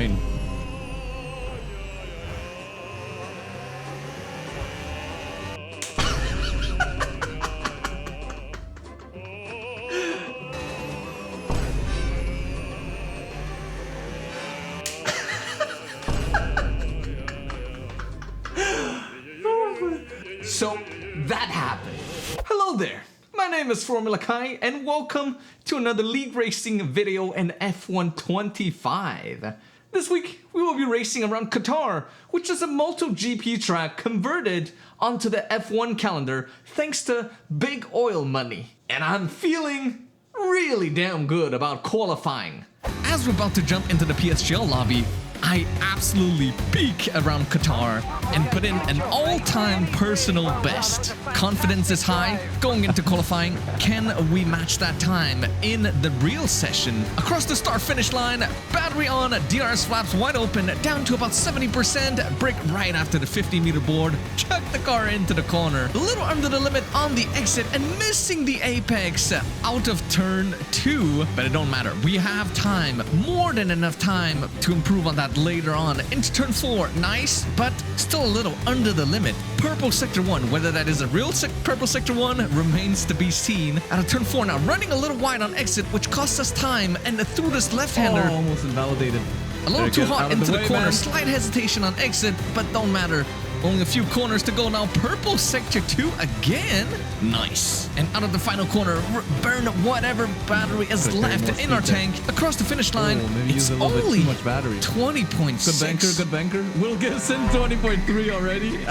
train. So that happened. Hello there, my name is Formula Kai and welcome to another league racing video in F1 25. This week we will be racing around Qatar, which is a MotoGP track converted onto the F1 calendar thanks to big oil money. And I'm feeling really damn good about qualifying. As we're about to jump into the PSGL lobby, I absolutely peak around Qatar and put in an all-time personal best. Confidence is high going into qualifying. Can we match that time in the real session? Across the start-finish line, battery on, DRS flaps wide open, down to about 70%, brake right after the 50-meter board, chuck the car into the corner. A little under the limit on the exit and missing the apex out of turn 2. But it don't matter. We have time, more than enough time to improve on that later on into turn 4. Nice, but still a little under the limit. Purple sector 1, whether that is a real purple sector 1 remains to be seen. Out of turn 4 now, running a little wide on exit, which costs us time, and through this left-hander. Oh, almost invalidated. A little too hot into the corner, man. Slight hesitation on exit, but don't matter. Only a few corners to go now. Purple sector 2 again. Nice. And out of the final corner, burn whatever battery is left in our tank. Across the finish line, it's only too much battery. 20.6. Good banker. Will Gibson 20.3 already.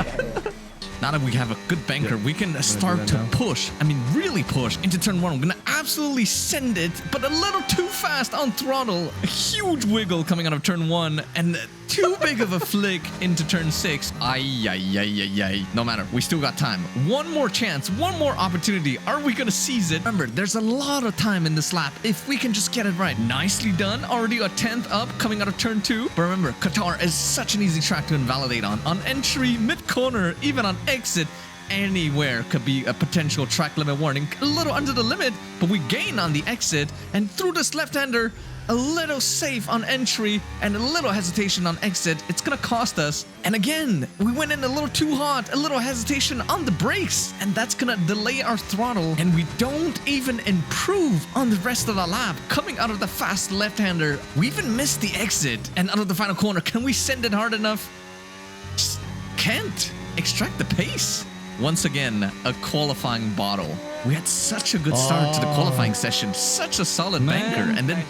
Now that we have a good banker, we can start to push. I mean, really push into turn 1. We're gonna absolutely send it, but a little too fast on throttle. A huge wiggle coming out of turn 1, and too big of a flick into turn 6. Ay. No matter, we still got time. One more chance, one more opportunity. Are we gonna seize it? Remember, there's a lot of time in this lap if we can just get it right. Nicely done. Already a 10th up coming out of turn 2. But remember, Qatar is such an easy track to invalidate on. On entry, mid-corner, even on exit, anywhere could be a potential track limit warning. A little under the limit, but we gain on the exit, and through this left-hander, a little safe on entry and a little hesitation on exit. It's gonna cost us. And again, we went in a little too hot, a little hesitation on the brakes, and that's gonna delay our throttle, and we don't even improve on the rest of the lap. Coming out of the fast left-hander, we even missed the exit, and out of the final corner, can we send it hard enough? Just can't extract the pace. Once again, a qualifying bottle. We had such a good start to the qualifying session, such a solid banker, and then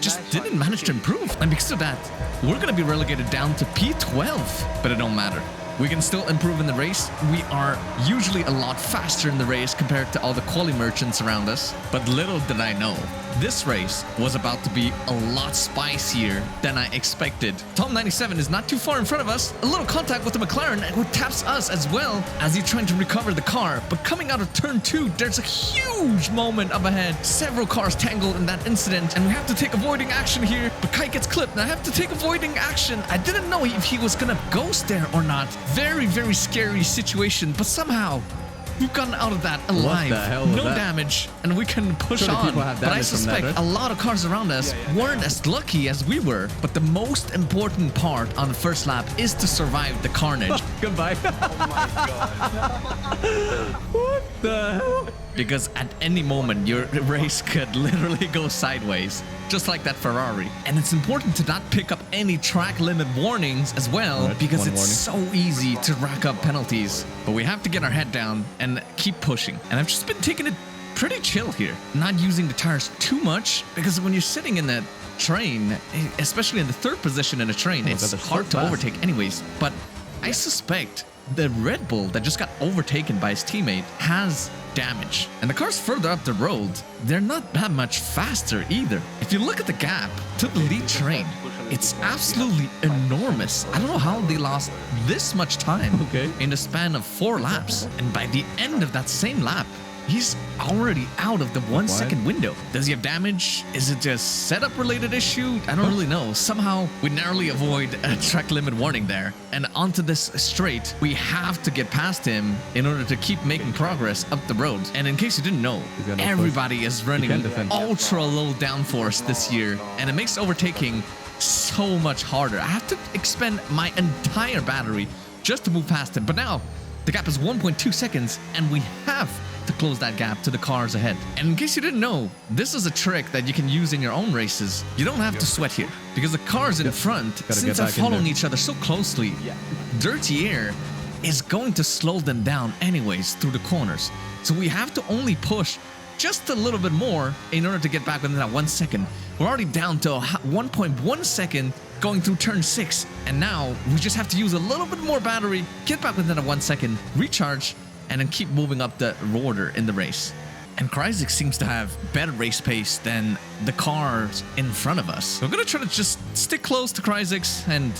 just didn't manage to improve. And because of that, we're going to be relegated down to P12. But it don't matter. We can still improve in the race. We are usually a lot faster in the race compared to all the quali merchants around us. But little did I know, this race was about to be a lot spicier than I expected. Tom 97 is not too far in front of us. A little contact with the McLaren, who taps us as well as he's trying to recover the car. But coming out of turn 2, there's a huge moment up ahead. Several cars tangled in that incident, and we have to take avoiding action here. But Kite gets clipped, and I have to take avoiding action. I didn't know if he was gonna ghost there or not. Very, very scary situation, but somehow we've gotten out of that alive. No damage, and we can push on. But I suspect a lot of cars around us weren't as lucky as we were. But the most important part on the first lap is to survive the carnage. Goodbye. Oh my god. What the hell? Because at any moment, your race could literally go sideways, just like that Ferrari. And it's important to not pick up any track limit warnings as well, because it's so easy to rack up penalties. But we have to get our head down and keep pushing. And I've just been taking it pretty chill here, not using the tires too much, because when you're sitting in that train, especially in the third position in a train, it's hard to overtake anyways. But I suspect the Red Bull that just got overtaken by his teammate has damage. And the cars further up the road, they're not that much faster either. If you look at the gap to the lead train, it's absolutely enormous. I don't know how they lost this much time in the span of 4 laps. And by the end of that same lap, he's already out of the 1 second window. Does he have damage? Is it just setup related issue? I don't really know. Somehow we narrowly avoid a track limit warning there. And onto this straight, we have to get past him in order to keep making progress up the road. And in case you didn't know, everybody is running ultra low downforce this year. And it makes overtaking so much harder. I have to expend my entire battery just to move past him. But now the gap is 1.2 seconds and we have to close that gap to the cars ahead. And in case you didn't know, this is a trick that you can use in your own races. You don't have to sweat here because the cars in front, since they're following each other so closely, dirty air is going to slow them down anyways through the corners. So we have to only push just a little bit more in order to get back within that 1 second. We're already down to 1.1 second going through turn 6. And now we just have to use a little bit more battery, get back within that 1 second, recharge, and then keep moving up the order in the race. And Kreisig seems to have better race pace than the cars in front of us. So we're gonna try to just stick close to Kreisig and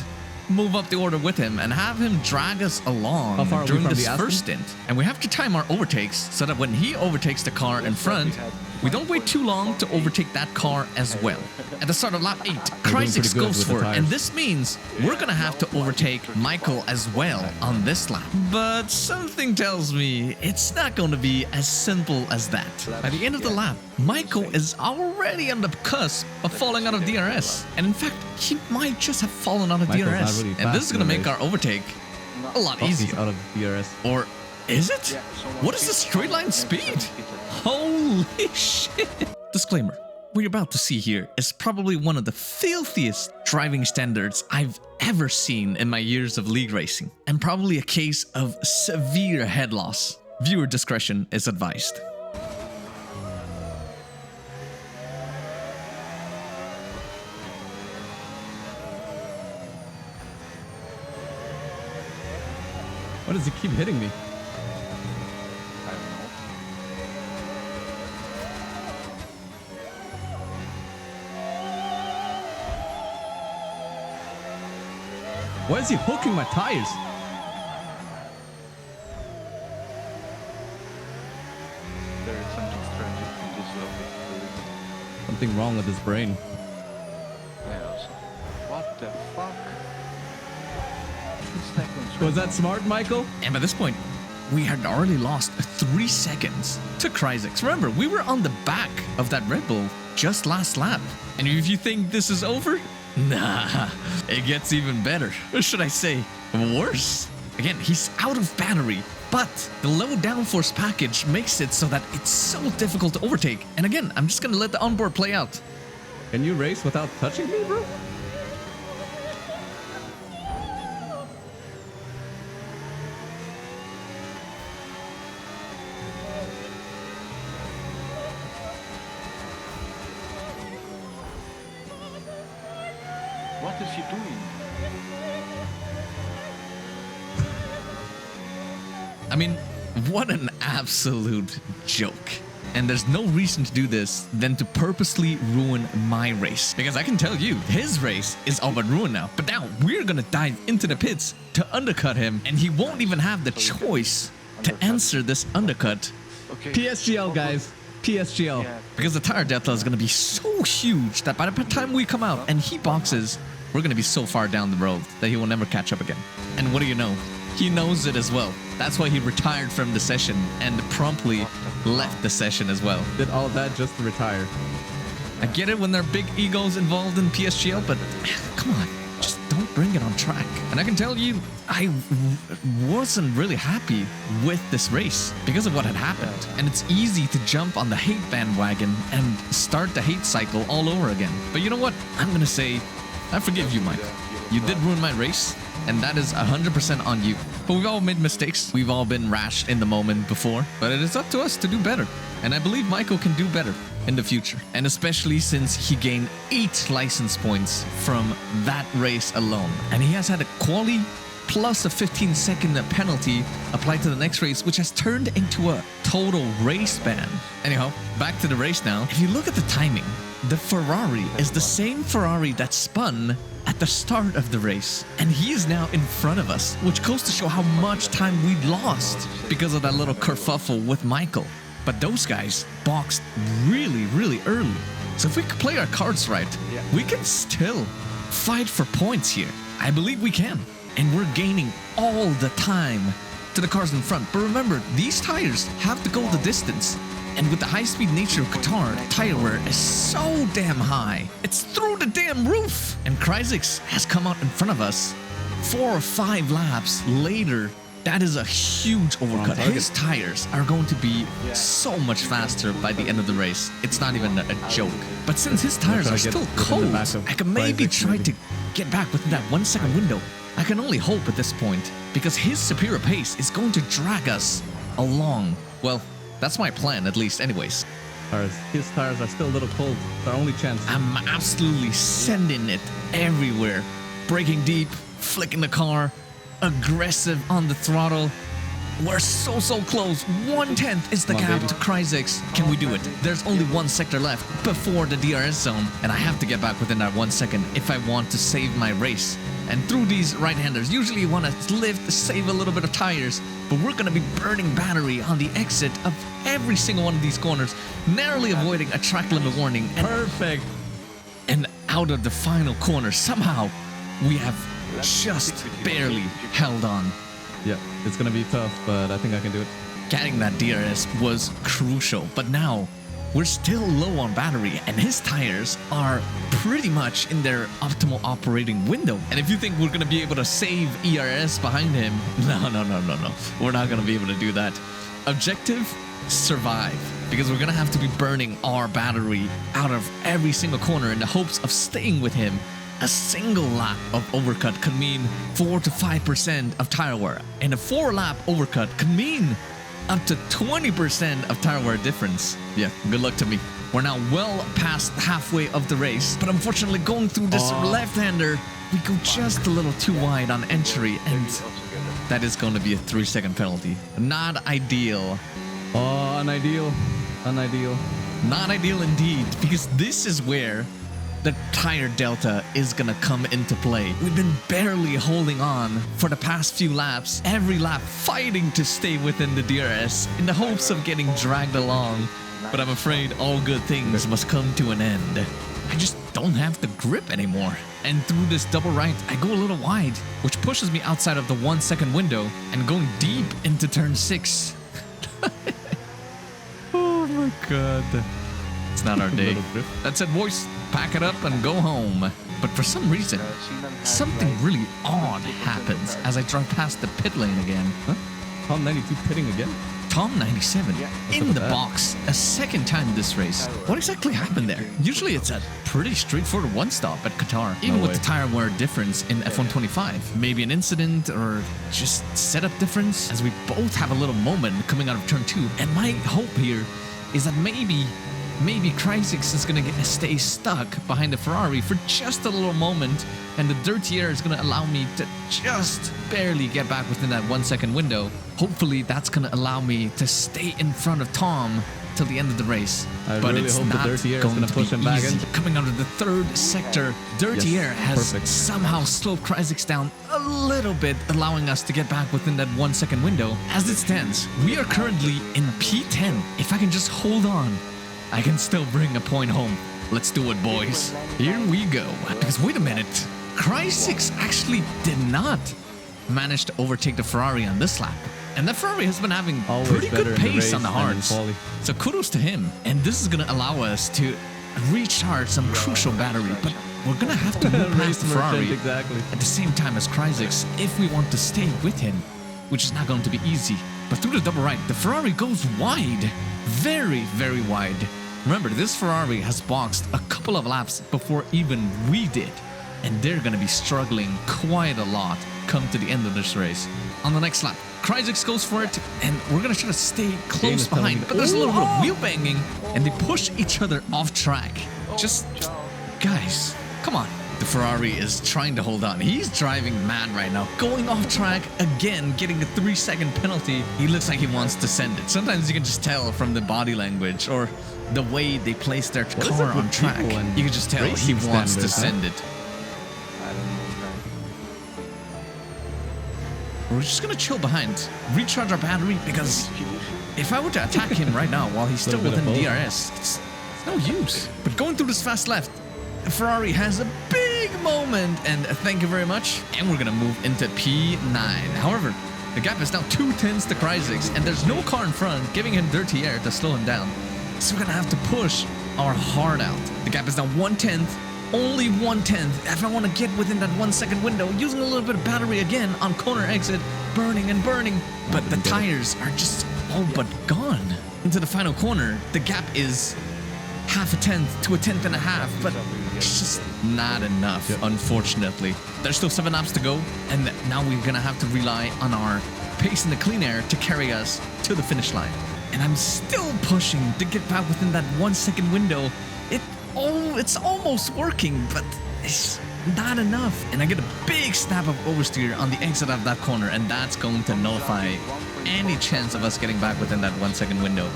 move up the order with him and have him drag us along during this first stint. And we have to time our overtakes so that when he overtakes the car in front, we don't wait too long to overtake that car as well. At the start of lap 8, Kreisig goes for it, and this means we're gonna have to overtake Michael as well on this lap. But something tells me it's not going to be as simple as that. By the end of the lap, Michael is already on the cusp of falling out of DRS. And in fact, he might just have fallen out of DRS. Really, and this is gonna make our overtake a lot easier. Out of DRS. Or is it? What is the straight line speed? Holy shit! Disclaimer. What you're about to see here is probably one of the filthiest driving standards I've ever seen in my years of league racing, and probably a case of severe head loss. Viewer discretion is advised. Why does he keep hitting me? Why is he hooking my tires? There is something strange in this lobby. Something wrong with his brain. Yeah, also. What the fuck? 2 seconds. Was that smart, Michael? And by this point, we had already lost 3 seconds to Kreisig. Remember, we were on the back of that Red Bull just last lap. And if you think this is over, nah, it gets even better. Or should I say, worse? Again, he's out of battery, but the low downforce package makes it so that it's so difficult to overtake. And again, I'm just gonna let the onboard play out. Can you race without touching me, bro? What is he doing? I mean, what an absolute joke. And there's no reason to do this than to purposely ruin my race. Because I can tell you, his race is all but ruined now. But now we're gonna dive into the pits to undercut him, and he won't even have the choice to answer this undercut. Okay. PSGL, guys. PSGL. Yeah. Because the tire delta is gonna be so huge that by the time we come out and he boxes, we're gonna be so far down the road that he will never catch up again. And what do you know? He knows it as well. That's why he retired from the session and promptly left the session as well. Did all that just to retire. I get it when there are big egos involved in PSGL, but come on, just don't bring it on track. And I can tell you, I wasn't really happy with this race because of what had happened. And it's easy to jump on the hate bandwagon and start the hate cycle all over again. But you know what? I'm gonna say, I forgive you, Mike. You did ruin my race, and that is 100% on you. But we've all made mistakes. We've all been rash in the moment before. But it is up to us to do better. And I believe Michael can do better in the future. And especially since he gained 8 license points from that race alone. And he has had a quali plus a 15-second penalty applied to the next race, which has turned into a total race ban. Anyhow, back to the race now. If you look at the timing, the Ferrari is the same Ferrari that spun at the start of the race, and he is now in front of us, which goes to show how much time we'd lost because of that little kerfuffle with Michael. But those guys boxed really, really early. So if we could play our cards right, we can still fight for points here. I believe we can. And we're gaining all the time to the cars in front. But remember, these tires have to go the distance. And with the high-speed nature of Qatar, tire wear is so damn high. It's through the damn roof. And Kreisix has come out in front of us 4 or 5 laps later. That is a huge overcut. His tires are going to be so much faster by the end of the race. It's not even a joke. But since his tires are still cold, I can maybe try to get back within that 1 second window. I can only hope at this point, because his superior pace is going to drag us along. Well, that's my plan, at least anyways. His tires are still a little cold. It's our only chance. I'm absolutely sending it everywhere. Braking deep, flicking the car, aggressive on the throttle. We're so close. 1/10 is the gap to Kreisix. Can we do it? There's only 1 sector left before the DRS zone, and I have to get back within that 1 second if I want to save my race. And through these right-handers, usually you want to lift, save a little bit of tires, but we're going to be burning battery on the exit of every single one of these corners, narrowly avoiding a track limit warning. And Perfect. And out of the final corner, somehow, we have just barely held on. Yeah, it's gonna be tough, but I think I can do it. Getting that DRS was crucial, but now we're still low on battery and his tires are pretty much in their optimal operating window. And if you think we're gonna be able to save ERS behind him, no. We're not gonna be able to do that. Objective, survive. Because we're gonna have to be burning our battery out of every single corner in the hopes of staying with him. A single lap of overcut could mean 4 to 5% of tire wear, and a 4-lap overcut could mean up to 20% of tire wear difference. Yeah, good luck to me. We're now well past halfway of the race, but unfortunately going through this left-hander, we go just a little too wide on entry, and that is going to be a 3-second penalty. Not ideal. Oh, unideal. Unideal. Not ideal indeed, because this is where the tire delta is gonna come into play. We've been barely holding on for the past few laps, every lap fighting to stay within the DRS in the hopes of getting dragged along. But I'm afraid all good things must come to an end. I just don't have the grip anymore. And through this double right, I go a little wide, which pushes me outside of the 1 second window and going deep into turn 6. Oh my god. It's not our day. That's it, boys. Pack it up and go home. But for some reason, something really odd happens as I drive past the pit lane again. Huh? Tom 92 pitting again? Tom 97 in the box a second time this race. What exactly happened there? Usually it's a pretty straightforward one-stop at Qatar, even with the tire wear difference in F125. Maybe an incident or just setup difference, as we both have a little moment coming out of turn 2. And my hope here is that maybe Kreisix is going to stay stuck behind the Ferrari for just a little moment, and the dirty air is going to allow me to just barely get back within that 1 second window. Hopefully that's going to allow me to stay in front of Tom till the end of the race. But really hope the dirty air is going to push him back in. Coming out of the 3rd sector, dirty air has somehow slowed Kreisix down a little bit, allowing us to get back within that 1 second window. As it stands, we are currently in P10. If I can just hold on, I can still bring a point home. Let's do it, boys. Here we go. Because wait a minute, Kreisix actually did not manage to overtake the Ferrari on this lap. And the Ferrari has been having pretty good pace on the hards. So kudos to him. And this is going to allow us to recharge some crucial battery. But we're going to have to move past the Ferrari at the same time as Kreisix if we want to stay with him, which is not going to be easy. But through the double right, the Ferrari goes wide. Very, very wide. Remember, this Ferrari has boxed a couple of laps before even we did, and they're going to be struggling quite a lot come to the end of this race. On the next lap, Kreisix goes for it, and we're going to try to stay close behind, but there's a little bit of wheel banging, and they push each other off track. Just, guys, come on. The Ferrari is trying to hold on. He's driving mad right now. Going off track again, getting a 3-second penalty. He looks like he wants to send it. Sometimes you can just tell from the body language or the way they place their car on track. You can just tell he wants to send it. We're just going to chill behind, recharge our battery, because if I were to attack him right now while he's still within DRS, it's no use. But going through this fast left, Ferrari has a big moment, and thank you very much. And we're gonna move into P9. However, The gap is now 2/10 to Kreisig, and there's no car in front giving him dirty air to slow him down. So we're gonna have to push our heart out. The gap is now 1/10, only 1/10. If I want to get within that 1 second window, using a little bit of battery again on corner exit, burning and burning, but the tires are just all but gone. Into the final corner, the gap is 0.5 to 1/10.5, but it's just not enough, unfortunately. There's still 7 laps to go, and now we're gonna have to rely on our pace in the clean air to carry us to the finish line. And I'm still pushing to get back within that 1 second window. It's almost working, but it's not enough. And I get a big snap of oversteer on the exit of that corner, and that's going to nullify any chance of us getting back within that 1 second window.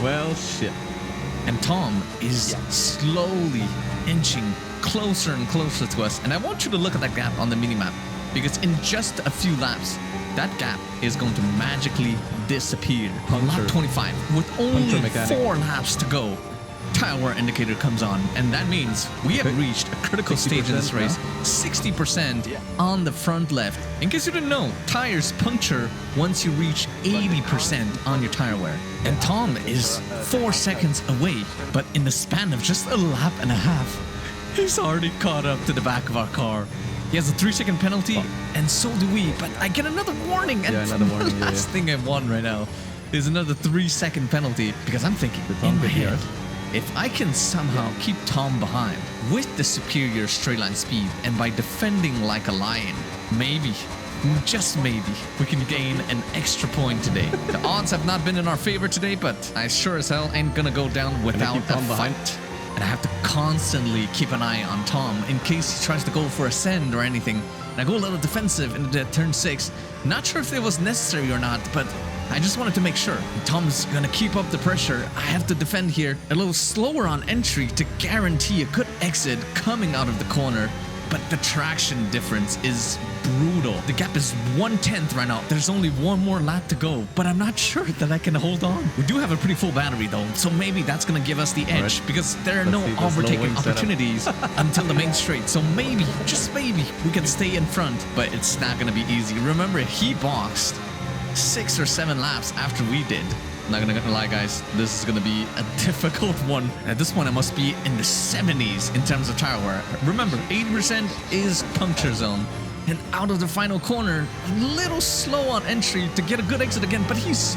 Well, shit. And Tom is slowly inching closer and closer to us. And I want you to look at that gap on the minimap, because in just a few laps, that gap is going to magically disappear. On lap 25, with only 4 laps to go, tire wear indicator comes on, and that means we have reached a critical stage in this race. 60% on the front left. In case you didn't know, tires puncture once you reach 80% on your tire wear. And Tom is 4 seconds away, but in the span of just a lap and a half, he's already caught up to the back of our car. He has a 3-second penalty, and so do we, but I get another warning, and another warning, the last thing I want right now is another 3-second penalty, because I'm thinking in my head, if I can somehow keep Tom behind with the superior straight line speed and by defending like a lion, maybe, just maybe, we can gain an extra point today. The odds have not been in our favor today, but I sure as hell ain't gonna go down without a fight. And I have to constantly keep an eye on Tom in case he tries to go for a send or anything. And I go a little defensive into the turn 6. Not sure if it was necessary or not, but I just wanted to make sure. Tom's gonna keep up the pressure. I have to defend here a little slower on entry to guarantee a good exit coming out of the corner. But the traction difference is brutal. The gap is 1/10 right now. There's only 1 more lap to go, but I'm not sure that I can hold on. We do have a pretty full battery though, so maybe that's gonna give us the edge, because there are no overtaking opportunities until the main straight. So maybe, just maybe, we can stay in front, but it's not gonna be easy. Remember, he boxed 6 or 7 laps after we did. Not gonna lie, guys, this is gonna be a difficult one. At this point, I must be in the 70s in terms of tire wear. Remember, 80% is puncture zone. And out of the final corner, a little slow on entry to get a good exit again, but he's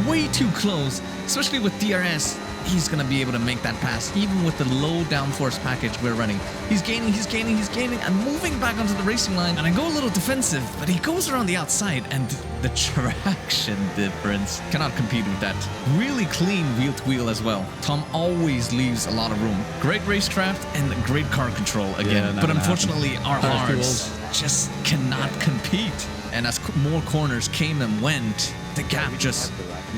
way too close, especially with DRS. He's gonna be able to make that pass, even with the low downforce package we're running. He's gaining, and moving back onto the racing line. And I go a little defensive, but he goes around the outside, and the traction difference cannot compete with that. Really clean wheel-to-wheel as well. Tom always leaves a lot of room. Great racecraft and great car control again. But unfortunately, our hearts just cannot compete. And as more corners came and went, the gap just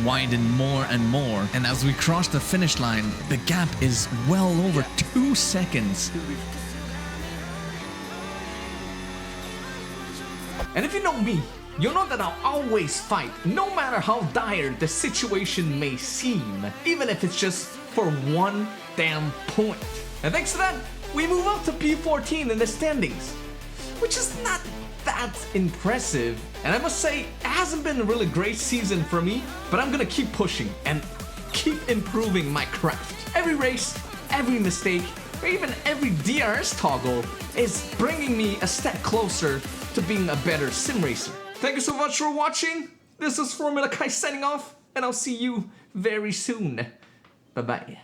widened more and more. And as we cross the finish line, the gap is well over 2 seconds. And if you know me, you know that I'll always fight, no matter how dire the situation may seem, even if it's just for 1 damn point. And thanks to that, we move up to P14 in the standings, which is not that impressive. And I must say, it hasn't been a really great season for me, but I'm gonna keep pushing and keep improving my craft. Every race, every mistake, or even every DRS toggle is bringing me a step closer to being a better sim racer. Thank you so much for watching. This is Formula Kai signing off, and I'll see you very soon. Bye-bye.